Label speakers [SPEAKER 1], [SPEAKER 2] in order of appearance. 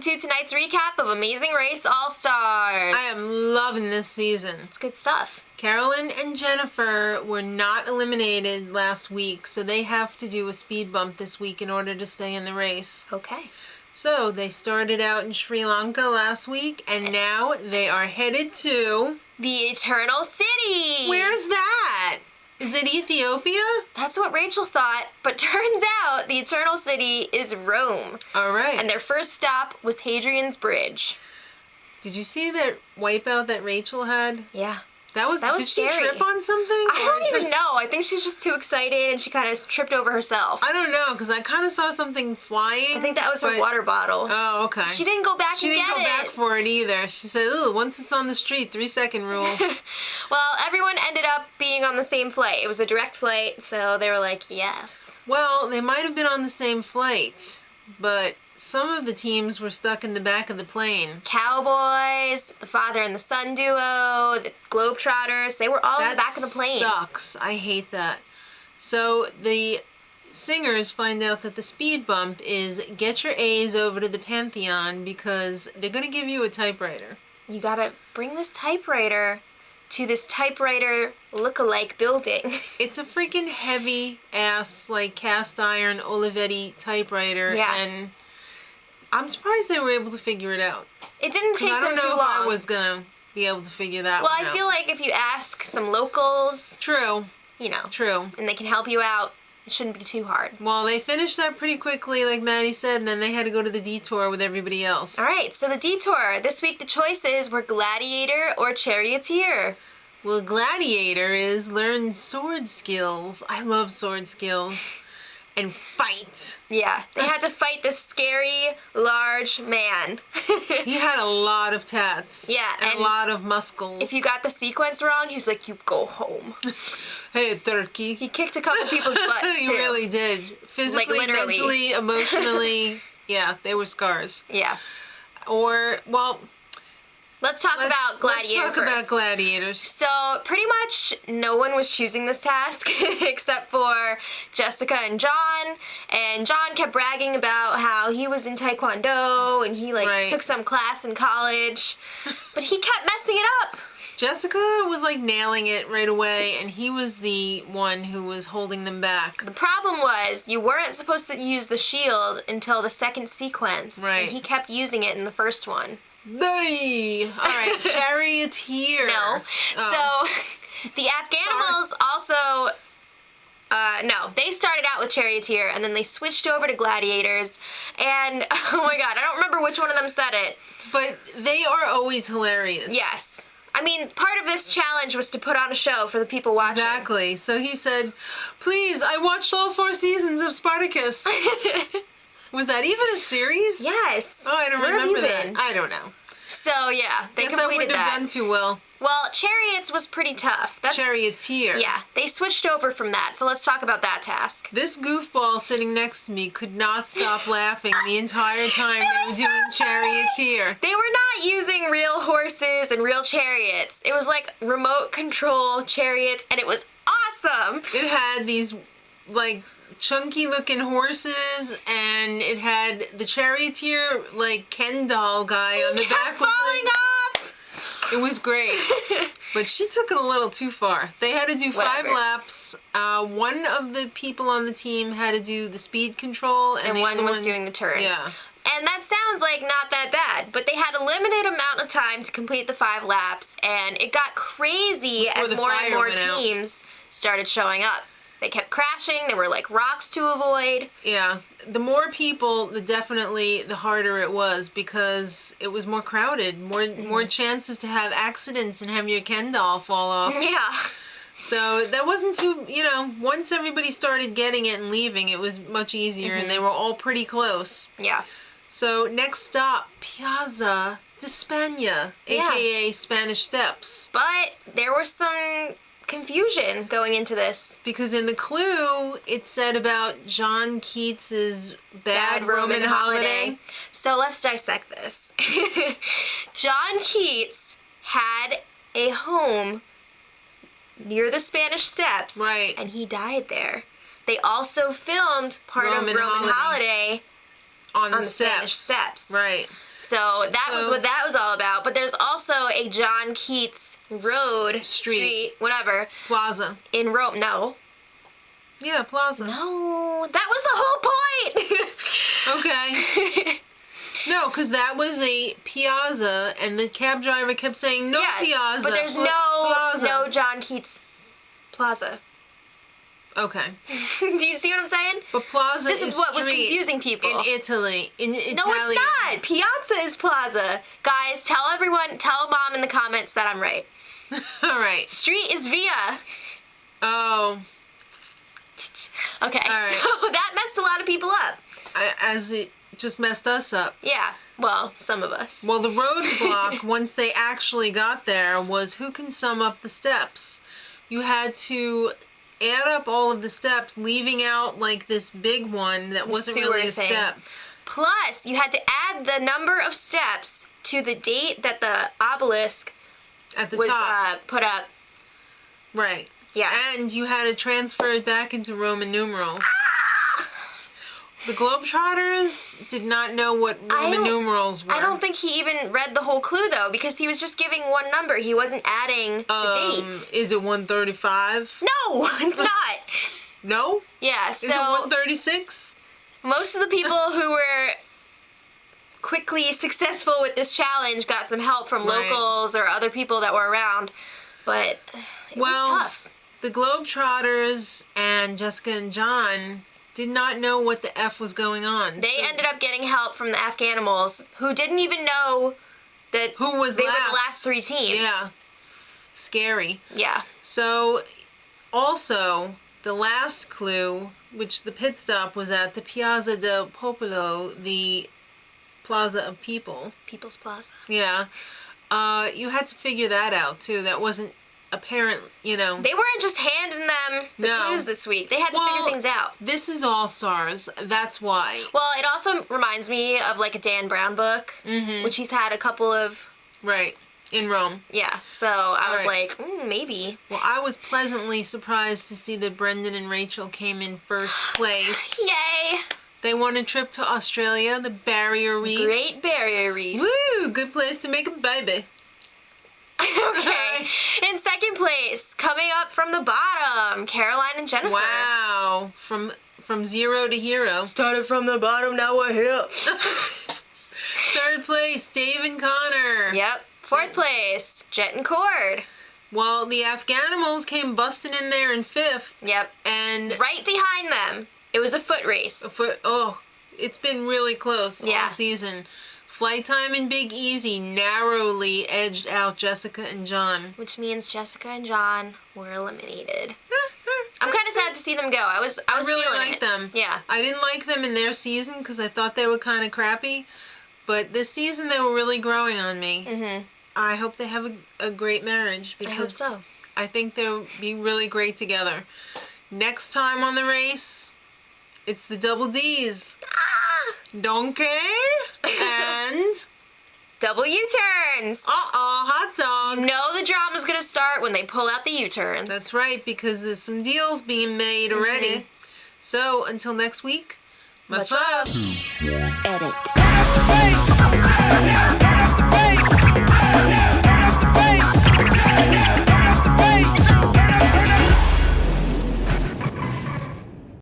[SPEAKER 1] to tonight's recap of Amazing Race All-Stars.
[SPEAKER 2] I am loving this season.
[SPEAKER 1] It's good stuff.
[SPEAKER 2] Carolyn and Jennifer were not eliminated last week, so they have to do a speed bump this week in order to stay in the race.
[SPEAKER 1] Okay.
[SPEAKER 2] So they started out in Sri Lanka last week, and now they are headed to...
[SPEAKER 1] the Eternal City!
[SPEAKER 2] Where's that? Is it Ethiopia?
[SPEAKER 1] That's what Rachel thought, but turns out the Eternal City is Rome.
[SPEAKER 2] All right.
[SPEAKER 1] And their first stop was Hadrian's Bridge.
[SPEAKER 2] Did you see that wipeout that Rachel had?
[SPEAKER 1] Yeah.
[SPEAKER 2] That was
[SPEAKER 1] That was
[SPEAKER 2] did
[SPEAKER 1] scary.
[SPEAKER 2] she trip on something?
[SPEAKER 1] I don't even know. I think she was just too excited and she kind of tripped over herself.
[SPEAKER 2] I don't know, because I kind of saw something flying.
[SPEAKER 1] I think that was her water bottle.
[SPEAKER 2] Oh, okay.
[SPEAKER 1] She didn't go back
[SPEAKER 2] She
[SPEAKER 1] and
[SPEAKER 2] didn't
[SPEAKER 1] get
[SPEAKER 2] go back for it either. She said, "Ooh, once it's on the street, 3-second rule."
[SPEAKER 1] Well, everyone ended up being on the same flight. It was a direct flight, so they were like, yes.
[SPEAKER 2] Well, they might have been on the same flight, but some of the teams were stuck in the back of the plane.
[SPEAKER 1] Cowboys, the father and the son duo, the Globetrotters, they were all in the back of the plane.
[SPEAKER 2] That sucks. I hate that. So the singers find out that the speed bump is get your A's over to the Pantheon because they're going to give you a typewriter.
[SPEAKER 1] You gotta bring this typewriter to this typewriter look-alike building.
[SPEAKER 2] It's a freaking heavy ass, like, cast iron Olivetti typewriter.
[SPEAKER 1] Yeah.
[SPEAKER 2] And I'm surprised they were able to figure it out.
[SPEAKER 1] It didn't take them too long.
[SPEAKER 2] I don't know if I was gonna be able to figure that
[SPEAKER 1] Well,
[SPEAKER 2] one out.
[SPEAKER 1] I feel like if you ask some locals,
[SPEAKER 2] True.
[SPEAKER 1] you know,
[SPEAKER 2] True.
[SPEAKER 1] and they can help you out, it shouldn't be too hard.
[SPEAKER 2] Well, they finished that pretty quickly, like Maddie said, and then they had to go to the detour with everybody else.
[SPEAKER 1] All right, so the detour. This week the choices were gladiator or charioteer.
[SPEAKER 2] Well, gladiator is learn sword skills. I love sword skills. And fight.
[SPEAKER 1] Yeah, they had to fight this scary, large man.
[SPEAKER 2] He had a lot of tats.
[SPEAKER 1] Yeah,
[SPEAKER 2] and a lot of muscles.
[SPEAKER 1] If you got the sequence wrong, he was like, you go home.
[SPEAKER 2] Hey, turkey.
[SPEAKER 1] He kicked a couple people's butts,
[SPEAKER 2] He
[SPEAKER 1] too.
[SPEAKER 2] really did. Physically,
[SPEAKER 1] Like, literally.
[SPEAKER 2] mentally, emotionally. Yeah, they were scars.
[SPEAKER 1] Yeah.
[SPEAKER 2] Or, well...
[SPEAKER 1] Let's talk about gladiator
[SPEAKER 2] Let's talk
[SPEAKER 1] first.
[SPEAKER 2] about gladiators.
[SPEAKER 1] So, pretty much no one was choosing this task except for Jessica and John. And John kept bragging about how he was in Taekwondo and he, took some class in college. But he kept messing it up.
[SPEAKER 2] Jessica was, nailing it right away, and he was the one who was holding them back.
[SPEAKER 1] The problem was, you weren't supposed to use the shield until the second sequence.
[SPEAKER 2] Right.
[SPEAKER 1] And he kept using it in the first one.
[SPEAKER 2] Nay! Alright, charioteer.
[SPEAKER 1] No.
[SPEAKER 2] Oh.
[SPEAKER 1] So, the Afghanimals also... no, they started out with charioteer, and then they switched over to gladiators, and, oh my god, I don't remember which one of them said it.
[SPEAKER 2] But they are always hilarious.
[SPEAKER 1] Yes. I mean, part of this challenge was to put on a show for the people watching.
[SPEAKER 2] Exactly. So he said, please, I watched all 4 seasons of Spartacus. Was that even a series?
[SPEAKER 1] Yes.
[SPEAKER 2] Oh, I don't
[SPEAKER 1] Where have
[SPEAKER 2] remember
[SPEAKER 1] you
[SPEAKER 2] that.
[SPEAKER 1] been?
[SPEAKER 2] I don't know.
[SPEAKER 1] So, yeah, they
[SPEAKER 2] Guess I
[SPEAKER 1] completed
[SPEAKER 2] wouldn't have done too well.
[SPEAKER 1] Well, chariots was pretty tough.
[SPEAKER 2] Charioteer.
[SPEAKER 1] Yeah, they switched over from that, so let's talk about that task.
[SPEAKER 2] This goofball sitting next to me could not stop laughing the entire time they were doing charioteer.
[SPEAKER 1] They were not using real horses and real chariots. It was like remote control chariots, and it was awesome.
[SPEAKER 2] It had these, chunky looking horses, and it had the charioteer, Ken doll guy on the back.
[SPEAKER 1] Falling off!
[SPEAKER 2] It was great. But she took it a little too far. They had to do 5
[SPEAKER 1] Whatever.
[SPEAKER 2] laps. One of the people on the team had to do the speed control, and the
[SPEAKER 1] one
[SPEAKER 2] other
[SPEAKER 1] was doing the turns.
[SPEAKER 2] Yeah.
[SPEAKER 1] And that sounds like not that bad, but they had a limited amount of time to complete the 5 laps, and it got crazy
[SPEAKER 2] Before
[SPEAKER 1] as
[SPEAKER 2] the
[SPEAKER 1] more and
[SPEAKER 2] fire
[SPEAKER 1] more
[SPEAKER 2] went out.
[SPEAKER 1] teams started showing up. They kept crashing, there were rocks to avoid.
[SPEAKER 2] Yeah. The more people, the harder it was, because it was more crowded, more chances to have accidents and have your Ken doll fall off.
[SPEAKER 1] Yeah.
[SPEAKER 2] So that wasn't too, once everybody started getting it and leaving, it was much easier, and they were all pretty close.
[SPEAKER 1] Yeah.
[SPEAKER 2] So next stop, Piazza de España, aka Spanish Steps.
[SPEAKER 1] But there was some confusion going into this.
[SPEAKER 2] Because in the clue, it said about John Keats's Bad Roman Holiday.
[SPEAKER 1] So let's dissect this. John Keats had a home near the Spanish Steps.
[SPEAKER 2] Right.
[SPEAKER 1] And he died there. They also filmed part of
[SPEAKER 2] Roman
[SPEAKER 1] Roman
[SPEAKER 2] Holiday.
[SPEAKER 1] Holiday
[SPEAKER 2] on the
[SPEAKER 1] Spanish Steps.
[SPEAKER 2] Right.
[SPEAKER 1] So that was what that was all about. But there's also a John Keats Road, street, whatever.
[SPEAKER 2] Plaza.
[SPEAKER 1] In Rome. No.
[SPEAKER 2] Yeah, Plaza.
[SPEAKER 1] No, that was the whole point.
[SPEAKER 2] Okay. No, because that was a piazza, and the cab driver kept saying, no piazza.
[SPEAKER 1] But there's
[SPEAKER 2] plaza.
[SPEAKER 1] no John Keats Plaza.
[SPEAKER 2] Okay.
[SPEAKER 1] Do you see what I'm saying?
[SPEAKER 2] But plaza
[SPEAKER 1] This is what was confusing people.
[SPEAKER 2] In Italy. In Italian.
[SPEAKER 1] No, it's not. Piazza is plaza. Guys, tell Mom in the comments that I'm right.
[SPEAKER 2] All right.
[SPEAKER 1] Street is via.
[SPEAKER 2] Oh.
[SPEAKER 1] Okay,
[SPEAKER 2] right.
[SPEAKER 1] so that messed a lot of people up.
[SPEAKER 2] As it just messed us up.
[SPEAKER 1] Yeah, well, some of us.
[SPEAKER 2] Well, the roadblock, once they actually got there, was who can sum up the steps. You had to add up all of the steps, leaving out like this big one that wasn't really a step.
[SPEAKER 1] Plus, you had to add the number of steps to the date that the obelisk
[SPEAKER 2] at the
[SPEAKER 1] was
[SPEAKER 2] top.
[SPEAKER 1] Put up.
[SPEAKER 2] Right.
[SPEAKER 1] Yeah.
[SPEAKER 2] And you had to transfer it back into Roman numerals. The Globetrotters did not know what Roman numerals were.
[SPEAKER 1] I don't think he even read the whole clue, though, because he was just giving one number. He wasn't adding the date.
[SPEAKER 2] Is it 135?
[SPEAKER 1] No, it's not.
[SPEAKER 2] No?
[SPEAKER 1] Yeah, so...
[SPEAKER 2] Is it 136?
[SPEAKER 1] Most of the people who were quickly successful with this challenge got some help from locals or other people that were around, but it was tough.
[SPEAKER 2] The Globetrotters and Jessica and John did not know what the F was going on.
[SPEAKER 1] They ended up getting help from the Afghanimals, who didn't even know that they were the last three teams.
[SPEAKER 2] Yeah. Scary.
[SPEAKER 1] Yeah.
[SPEAKER 2] So, also, the last clue, which the pit stop was at the Piazza del Popolo, the Plaza of People.
[SPEAKER 1] People's Plaza.
[SPEAKER 2] Yeah. You had to figure that out, too. That wasn't apparent, you know.
[SPEAKER 1] They weren't just handing them the clues this week. They had to figure things out.
[SPEAKER 2] This is All Stars. That's why.
[SPEAKER 1] Well, it also reminds me of like a Dan Brown book, which he's had a couple of.
[SPEAKER 2] Right. In Rome.
[SPEAKER 1] Yeah. So I was like, maybe.
[SPEAKER 2] Well, I was pleasantly surprised to see that Brendan and Rachel came in first place.
[SPEAKER 1] Yay!
[SPEAKER 2] They won a trip to Australia, the Barrier Reef.
[SPEAKER 1] Great Barrier Reef.
[SPEAKER 2] Woo! Good place to make a baby.
[SPEAKER 1] Okay. In second place, coming up from the bottom, Caroline and Jennifer.
[SPEAKER 2] Wow. From zero to hero.
[SPEAKER 1] Started from the bottom, now we're here.
[SPEAKER 2] Third place, Dave and Connor.
[SPEAKER 1] Yep. Fourth place, Jet and Cord.
[SPEAKER 2] Well, the Afghanimals came busting in there in fifth.
[SPEAKER 1] Yep.
[SPEAKER 2] And
[SPEAKER 1] right behind them, it was a foot race.
[SPEAKER 2] It's been really close all season. Flight Time and Big Easy narrowly edged out Jessica and John.
[SPEAKER 1] Which means Jessica and John were eliminated. I'm kind of sad to see them go. I was
[SPEAKER 2] really
[SPEAKER 1] feeling
[SPEAKER 2] liked them.
[SPEAKER 1] Yeah.
[SPEAKER 2] I didn't like them in their season because I thought they were kind of crappy. But this season they were really growing on me. Mm-hmm. I hope they have a great marriage because
[SPEAKER 1] I hope so.
[SPEAKER 2] I think they'll be really great together. Next time on the race, it's the Double D's. Donkey and
[SPEAKER 1] double U-turns.
[SPEAKER 2] Hot dog.
[SPEAKER 1] You know the drama's gonna start when they pull out the U-turns.
[SPEAKER 2] That's right, because there's some deals being made already. So until next week, much love.
[SPEAKER 3] Edit.